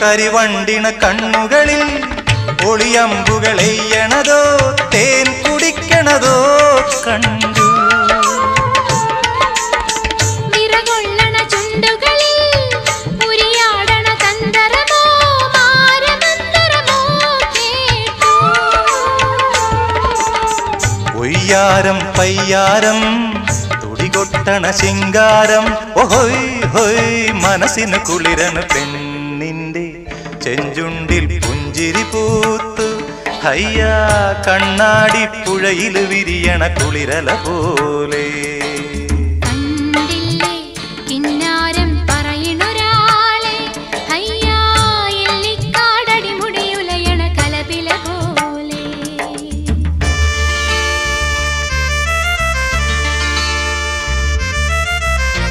കരിവണ്ടിണ കണ്ണുകളിൽ ഒളിയമ്പുകളെയ്യണതോ തേൻ കുടിക്കണതോ കണ്ടു. വിറകൊള്ളണ ചുണ്ടുകളിൽ ഉരിയാടണ തന്തരമോ മാരമന്തരമോ കേട്ടു. ഒയ്യാരം പയ്യാരം തുടികൊട്ടണ ശിങ്കാരം ഓഹോയ് ഹോയ് മനസ്സിന് കുളിരണ് പെണ്ണിന്റെ ചെഞ്ചുണ്ടിൽ പുഞ്ചിരി പൂത്തു. ഹയ്യാ കണ്ണാടി പുഴയിൽ വിരിയണ കുളിരല പോലെ.